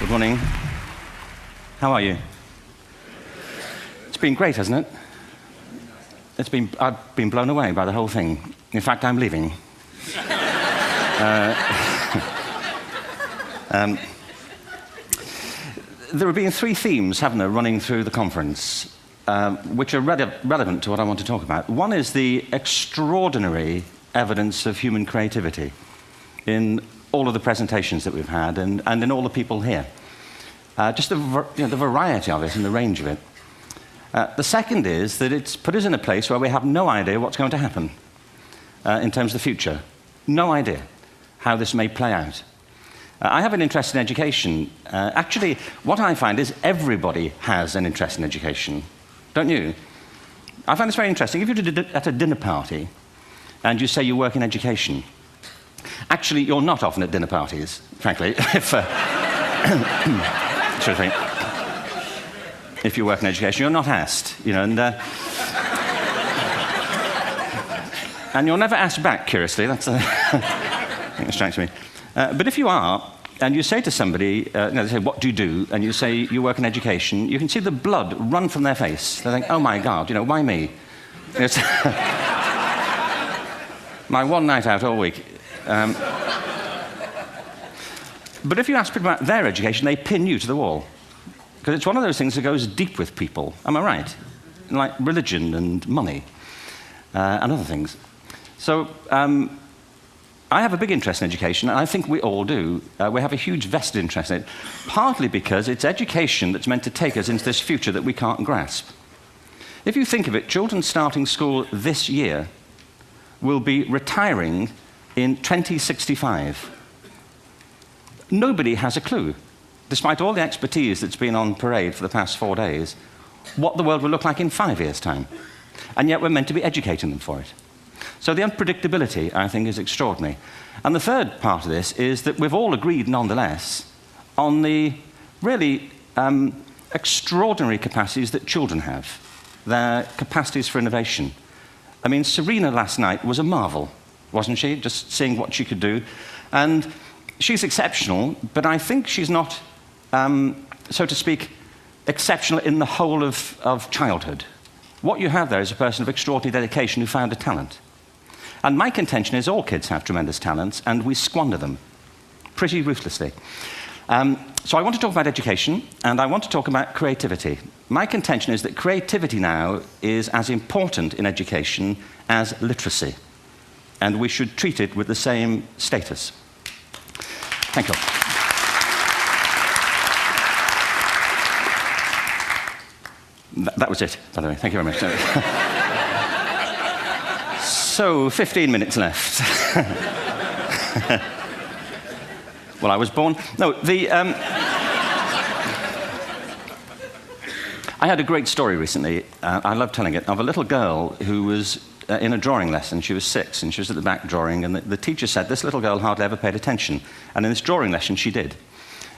Good morning. How are you? It's been great, hasn't it? I've been blown away by the whole thing. In fact, I'm leaving. There have been three themes, haven't there, running through the conference, which are relevant to what I want to talk about. One is the extraordinary evidence of human creativity in all of the presentations that we've had and in all the people here. Just the variety of it and the range of it. The second is that it's put us in a place where we have no idea what's going to happen in terms of the future. No idea how this may play out. I have an interest in education. Actually, what I find is everybody has an interest in education. Don't you? I find this very interesting. If you're at a dinner party and you say you work in education, actually, you're not often at dinner parties, frankly, if you work in education, you're not asked, and you're never asked back, curiously. That's I think that strikes me. But if you are, and you say to somebody, they say, what do you do? And you say, you work in education, you can see the blood run from their face. They think, oh my God, why me? It's my one night out all week. But if you ask people about their education, they pin you to the wall. Because it's one of those things that goes deep with people. Am I right? Like religion and money and other things. So I have a big interest in education, and I think we all do. We have a huge vested interest in it, partly because it's education that's meant to take us into this future that we can't grasp. If you think of it, children starting school this year will be retiring in 2065. Nobody has a clue, despite all the expertise that's been on parade for the past 4 days, what the world will look like in 5 years' time. And yet we're meant to be educating them for it. So the unpredictability, I think, is extraordinary. And the third part of this is that we've all agreed, nonetheless, on the really extraordinary capacities that children have, their capacities for innovation. I mean, Serena last night was a marvel, wasn't she? Just seeing what she could do. And she's exceptional, but I think she's not, so to speak, exceptional in the whole of childhood. What you have there is a person of extraordinary dedication who found a talent. And my contention is all kids have tremendous talents, and we squander them pretty ruthlessly. So I want to talk about education, and I want to talk about creativity. My contention is that creativity now is as important in education as literacy, and we should treat it with the same status. Thank you. That was it, by the way. Thank you very much. So, 15 minutes left. Well, I was born... No, I had a great story recently, I love telling it, of a little girl who was in a drawing lesson. She was 6, and she was at the back drawing, and the teacher said, this little girl hardly ever paid attention. And in this drawing lesson, she did.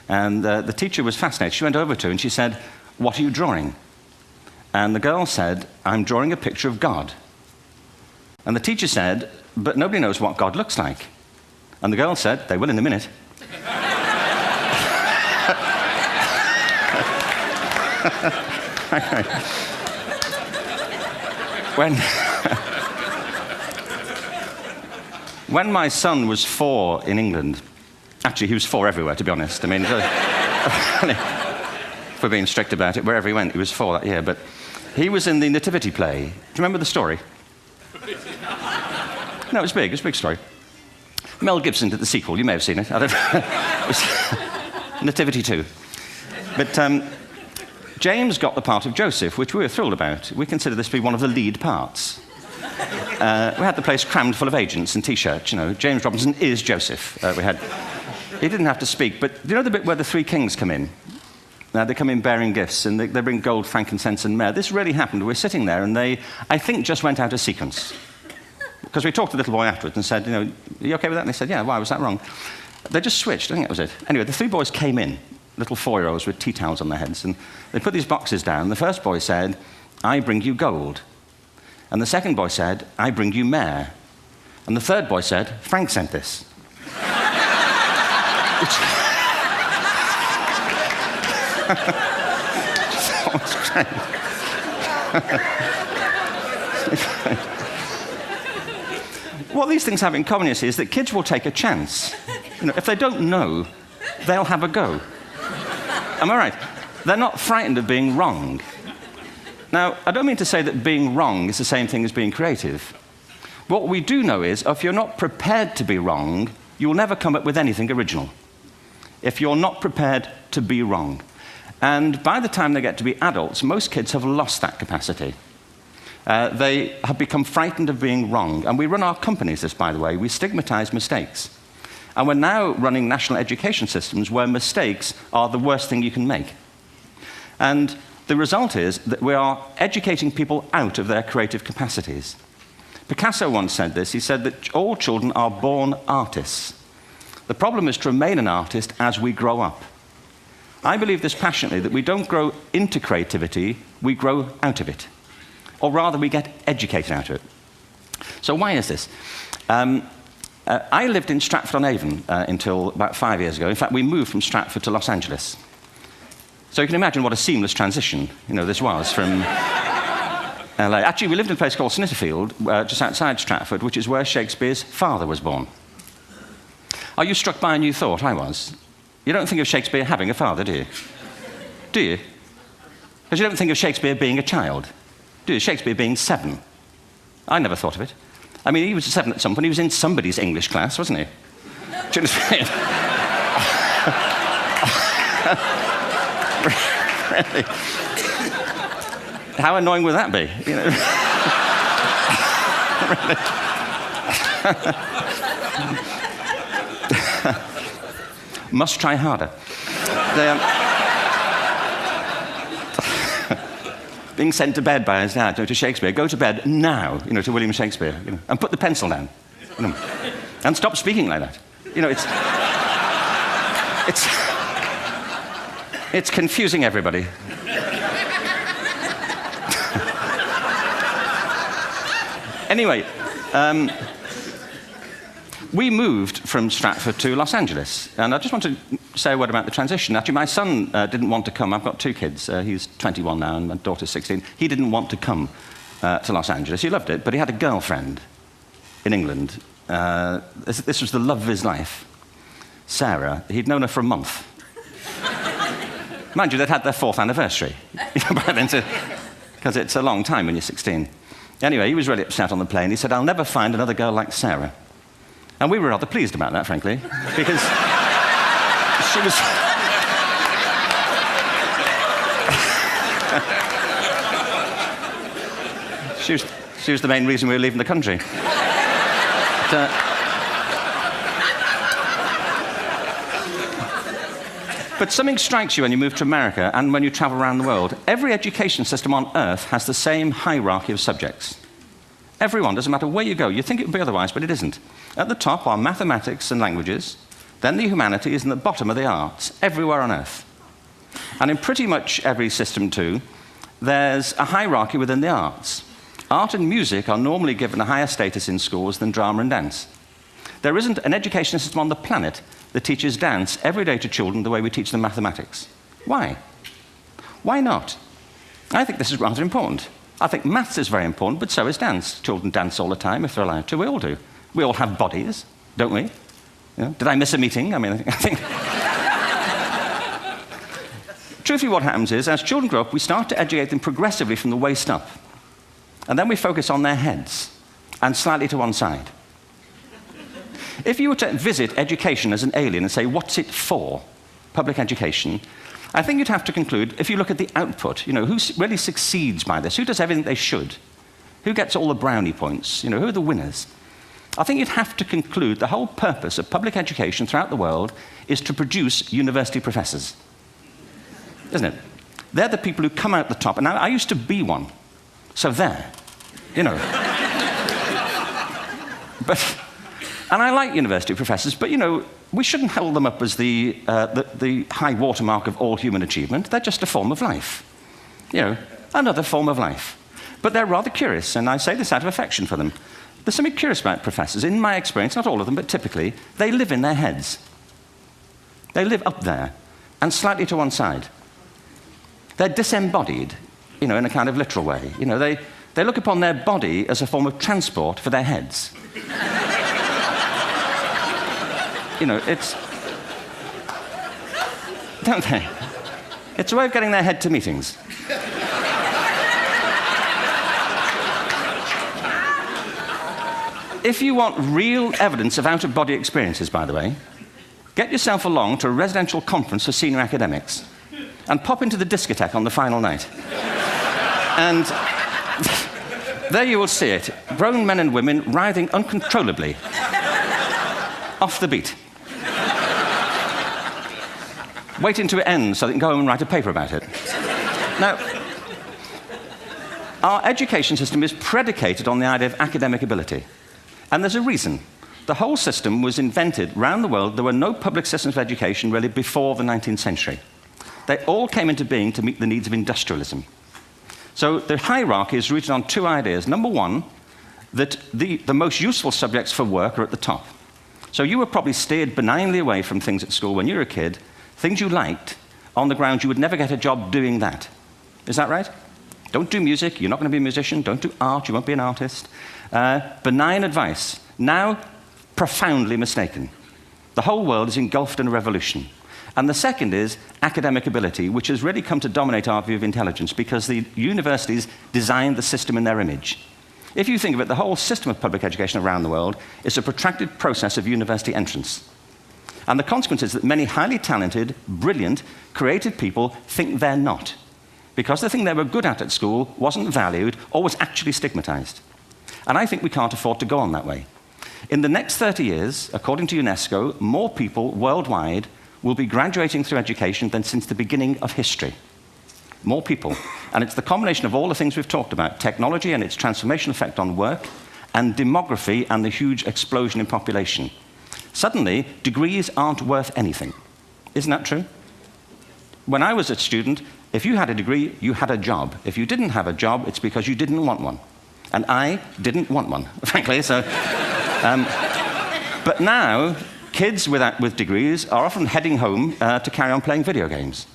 And the teacher was fascinated. She went over to her, and she said, what are you drawing? And the girl said, I'm drawing a picture of God. And the teacher said, but nobody knows what God looks like. And the girl said, they will in a minute. When my son was 4 in England, actually he was 4 everywhere, to be honest. I mean, if we're being strict about it, wherever he went, he was 4 that year. But he was in the Nativity play. Do you remember the story? No, it was big. It was a big story. Mel Gibson did the sequel. You may have seen it. I don't know. It was Nativity 2. But James got the part of Joseph, which we were thrilled about. We consider this to be one of the lead parts. We had the place crammed full of agents and T-shirts. James Robinson is Joseph. He didn't have to speak, but do you know the bit where the 3 kings come in? They come in bearing gifts, and they bring gold, frankincense, and myrrh. This really happened. We're sitting there, and they, I think, just went out of sequence. Because we talked to the little boy afterwards and said, are you okay with that? And they said, yeah, why was that wrong? They just switched. I think that was it. Anyway, the 3 boys came in, little 4-year-olds with tea towels on their heads, and they put these boxes down. The first boy said, I bring you gold. And the second boy said, I bring you myrrh. And the third boy said, Frank sent this. What these things have in common, you see, is that kids will take a chance. If they don't know, they'll have a go. Am I right? They're not frightened of being wrong. Now, I don't mean to say that being wrong is the same thing as being creative. What we do know is, if you're not prepared to be wrong, you'll never come up with anything original. If you're not prepared to be wrong. And by the time they get to be adults, most kids have lost that capacity. They have become frightened of being wrong. And we run our companies this, by the way. We stigmatize mistakes. And we're now running national education systems where mistakes are the worst thing you can make. And the result is that we are educating people out of their creative capacities. Picasso once said this. He said that all children are born artists. The problem is to remain an artist as we grow up. I believe this passionately, that we don't grow into creativity, we grow out of it. Or rather, we get educated out of it. So why is this? I lived in Stratford-on-Avon until about 5 years ago. In fact, we moved from Stratford to Los Angeles. So you can imagine what a seamless transition this was from LA. Actually, we lived in a place called Snitterfield, just outside Stratford, which is where Shakespeare's father was born. Are you struck by a new thought? I was. You don't think of Shakespeare having a father, do you? Do you? Because you don't think of Shakespeare being a child. Do you? Shakespeare being 7. I never thought of it. I mean, he was 7 at some point. He was in somebody's English class, wasn't he? Do you understand? Really? How annoying would that be? Must try harder. Being sent to bed by his dad to Shakespeare. Go to bed now, to William Shakespeare, and put the pencil down, and stop speaking like that. It's confusing everybody. Anyway, we moved from Stratford to Los Angeles, and I just want to say a word about the transition. Actually, my son didn't want to come. I've got 2 kids. He's 21 now, and my daughter's 16. He didn't want to come to Los Angeles. He loved it, but he had a girlfriend in England. This was the love of his life, Sarah. He'd known her for a month. Mind you, they'd had their 4th anniversary, because it's a long time when you're 16. Anyway, he was really upset on the plane. He said, "I'll never find another girl like Sarah." And we were rather pleased about that, frankly, because she was... she was the main reason we were leaving the country. But something strikes you when you move to America and when you travel around the world. Every education system on Earth has the same hierarchy of subjects. Everyone, doesn't matter where you go. You think it would be otherwise, but it isn't. At the top are mathematics and languages, then the humanities, and at the bottom are the arts, everywhere on Earth. And in pretty much every system, too, there's a hierarchy within the arts. Art and music are normally given a higher status in schools than drama and dance. There isn't an education system on the planet that teaches dance every day to children the way we teach them mathematics. Why? Why not? I think this is rather important. I think maths is very important, but so is dance. Children dance all the time if they're allowed to. We all do. We all have bodies, don't we? Did I miss a meeting? I mean, I think... Truthfully, what happens is, as children grow up, we start to educate them progressively from the waist up. And then we focus on their heads, and slightly to one side. If you were to visit education as an alien and say, what's it for, public education, I think you'd have to conclude, if you look at the output, who really succeeds by this, who does everything they should, who gets all the brownie points, who are the winners? I think you'd have to conclude the whole purpose of public education throughout the world is to produce university professors. Isn't it? They're the people who come out the top. And I used to be one. So there, And I like university professors, but, we shouldn't hold them up as the high watermark of all human achievement. They're just a form of life. Another form of life. But they're rather curious, and I say this out of affection for them. There's something curious about professors. In my experience, not all of them, but typically, they live in their heads. They live up there, and slightly to one side. They're disembodied, in a kind of literal way. They look upon their body as a form of transport for their heads. It's... Don't they? It's a way of getting their head to meetings. If you want real evidence of out-of-body experiences, by the way, get yourself along to a residential conference for senior academics and pop into the discotheque on the final night. And there you will see it, grown men and women writhing uncontrollably off the beat, waiting to it ends so they can go home and write a paper about it. Now, our education system is predicated on the idea of academic ability. And there's a reason. The whole system was invented around the world. There were no public systems of education really before the 19th century. They all came into being to meet the needs of industrialism. So the hierarchy is rooted on two ideas. Number one, that the most useful subjects for work are at the top. So you were probably steered benignly away from things at school when you were a kid, things you liked, on the grounds you would never get a job doing that. Is that right? Don't do music, you're not going to be a musician. Don't do art, you won't be an artist. Benign advice, now profoundly mistaken. The whole world is engulfed in a revolution. And the second is academic ability, which has really come to dominate our view of intelligence because the universities designed the system in their image. If you think of it, the whole system of public education around the world is a protracted process of university entrance. And the consequence is that many highly talented, brilliant, creative people think they're not, because the thing they were good at school wasn't valued or was actually stigmatized. And I think we can't afford to go on that way. In the next 30 years, according to UNESCO, more people worldwide will be graduating through education than since the beginning of history. More people. And it's the combination of all the things we've talked about, technology and its transformational effect on work, and demography and the huge explosion in population. Suddenly, degrees aren't worth anything. Isn't that true? When I was a student, if you had a degree, you had a job. If you didn't have a job, it's because you didn't want one. And I didn't want one, frankly. So, but now, kids with degrees are often heading home to carry on playing video games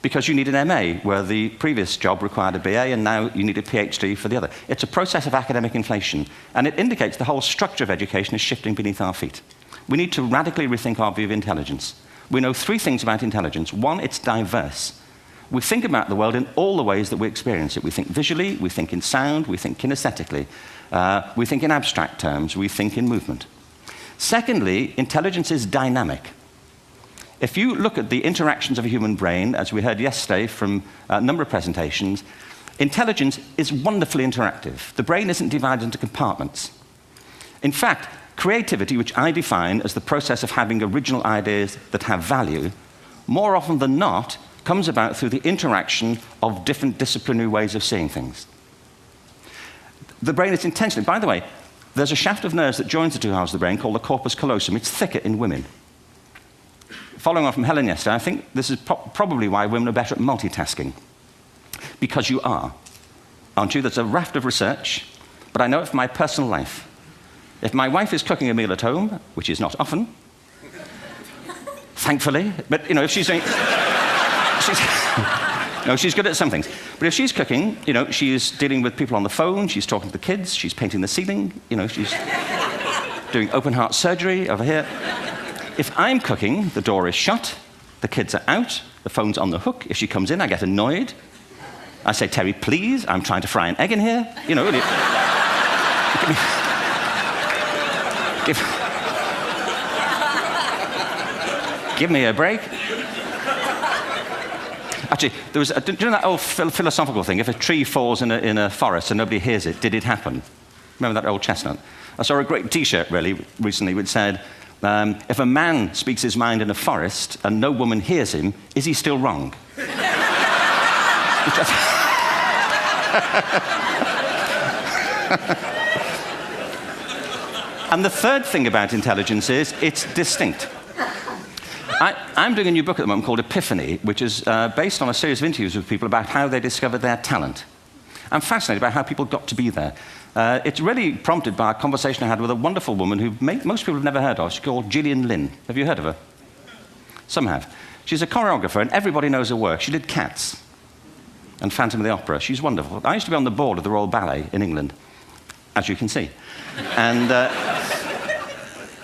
because you need an MA, where the previous job required a BA, and now you need a PhD for the other. It's a process of academic inflation, and it indicates the whole structure of education is shifting beneath our feet. We need to radically rethink our view of intelligence. We know three things about intelligence. One, it's diverse. We think about the world in all the ways that we experience it. We think visually, we think in sound, we think kinesthetically, we think in abstract terms, we think in movement. Secondly, intelligence is dynamic. If you look at the interactions of a human brain, as we heard yesterday from a number of presentations, intelligence is wonderfully interactive. The brain isn't divided into compartments. In fact, creativity, which I define as the process of having original ideas that have value, more often than not, comes about through the interaction of different disciplinary ways of seeing things. The brain is intentionally... By the way, there's a shaft of nerves that joins the two halves of the brain called the corpus callosum. It's thicker in women. Following on from Helen yesterday, I think this is probably why women are better at multitasking. Because you are, aren't you? There's a raft of research, but I know it from my personal life. If my wife is cooking a meal at home, which is not often, thankfully, but if she's doing... No, she's good at some things. But if she's cooking, she's dealing with people on the phone, she's talking to the kids, she's painting the ceiling, she's doing open-heart surgery over here. If I'm cooking, the door is shut, the kids are out, the phone's on the hook. If she comes in, I get annoyed. I say, Terry, please, I'm trying to fry an egg in here. Give me a break. Actually, do you know that old philosophical thing? If a tree falls in a forest and nobody hears it, did it happen? Remember that old chestnut? I saw a great T-shirt, really, recently, which said, if a man speaks his mind in a forest and no woman hears him, is he still wrong? And the third thing about intelligence is it's distinct. I'm doing a new book at the moment called Epiphany, which is based on a series of interviews with people about how they discovered their talent. I'm fascinated by how people got to be there. It's really prompted by a conversation I had with a wonderful woman who most people have never heard of. She's called Gillian Lynn. Have you heard of her? Some have. She's a choreographer, and everybody knows her work. She did Cats. and Phantom of the Opera. She's wonderful. I used to be on the board of the Royal Ballet in England, as you can see. And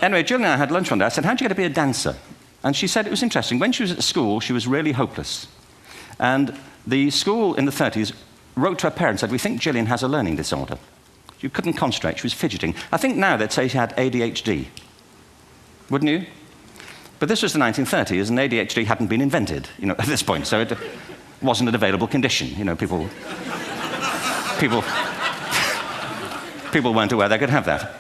anyway, Jill and I had lunch one day. I said, how'd you get to be a dancer? And she said it was interesting. When she was at school, she was really hopeless. And the school in the 30s wrote to her parents and said, we think Gillian has a learning disorder. She couldn't concentrate, she was fidgeting. I think now they'd say she had ADHD. Wouldn't you? But this was the 1930s, and ADHD hadn't been invented, at this point, so it wasn't an available condition. people weren't aware they could have that.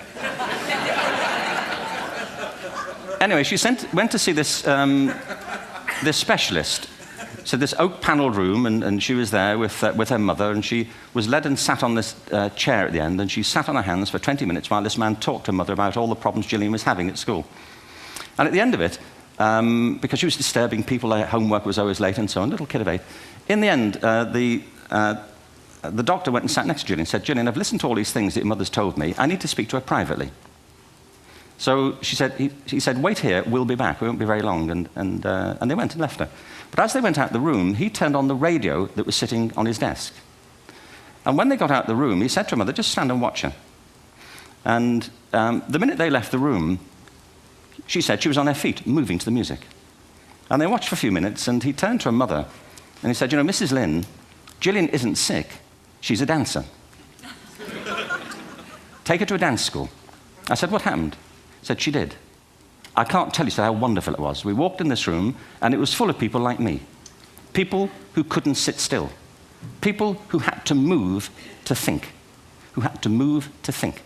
Anyway, she went to see this specialist. So this oak-panelled room, and she was there with her mother, and she was led and sat on this chair at the end, and she sat on her hands for 20 minutes while this man talked to her mother about all the problems Gillian was having at school. And at the end of it, because she was disturbing people, her homework was always late and so on, little kid of 8, in the end, the doctor went and sat next to Gillian and said, Gillian, I've listened to all these things that your mother's told me. I need to speak to her privately. So he said, wait here, we'll be back. We won't be very long. And they went and left her. But as they went out the room, he turned on the radio that was sitting on his desk. And when they got out the room, he said to her mother, just stand and watch her. And the minute they left the room, she said she was on her feet, moving to the music. And they watched for a few minutes, and he turned to her mother, and he said, Mrs. Lynn, Gillian isn't sick. She's a dancer. Take her to a dance school. I said, what happened? He said, she did. I can't tell you how wonderful it was. We walked in this room, and it was full of people like me. People who couldn't sit still. People who had to move to think. Who had to move to think.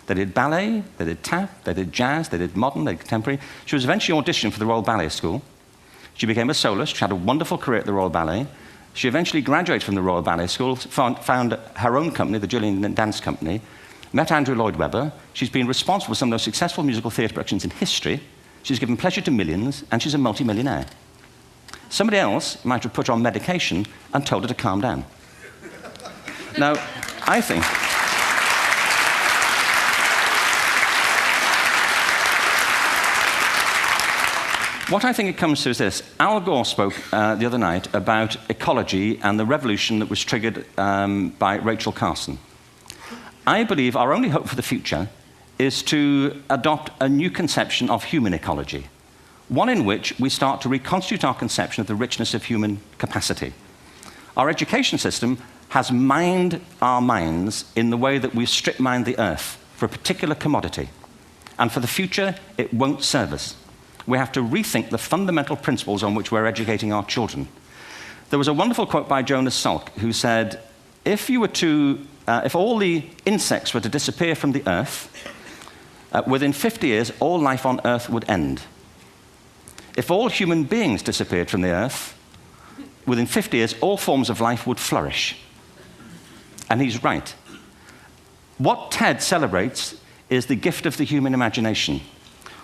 They did ballet, they did tap, they did jazz, they did modern, they did contemporary. She was eventually auditioned for the Royal Ballet School. She became a soloist. She had a wonderful career at the Royal Ballet. She eventually graduated from the Royal Ballet School, found her own company, the Gillian Dance Company, met Andrew Lloyd Webber. She's been responsible for some of the most successful musical theatre productions in history. She's given pleasure to millions, and she's a multi-millionaire. Somebody else might have put her on medication and told her to calm down. Now, I think... What I think it comes to is this. Al Gore spoke the other night about ecology and the revolution that was triggered by Rachel Carson. I believe our only hope for the future is to adopt a new conception of human ecology, one in which we start to reconstitute our conception of the richness of human capacity. Our education system has mined our minds in the way that we've strip-mined the earth for a particular commodity, and for the future, it won't serve us. We have to rethink the fundamental principles on which we're educating our children. There was a wonderful quote by Jonas Salk, who said, if all the insects were to disappear from the earth, within 50 years, all life on earth would end. If all human beings disappeared from the earth, within 50 years, all forms of life would flourish. And he's right. What TED celebrates is the gift of the human imagination.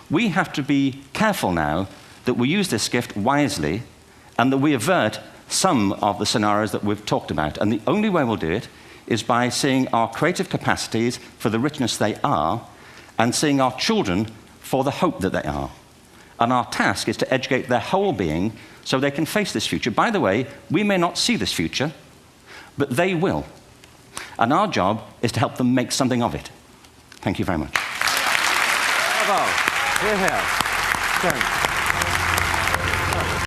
We have to be careful now that we use this gift wisely and that we avert some of the scenarios that we've talked about. And the only way we'll do it is by seeing our creative capacities for the richness they are and seeing our children for the hope that they are. And our task is to educate their whole being so they can face this future. By the way, we may not see this future, but they will. And our job is to help them make something of it. Thank you very much. Bravo. Hierher. Schön.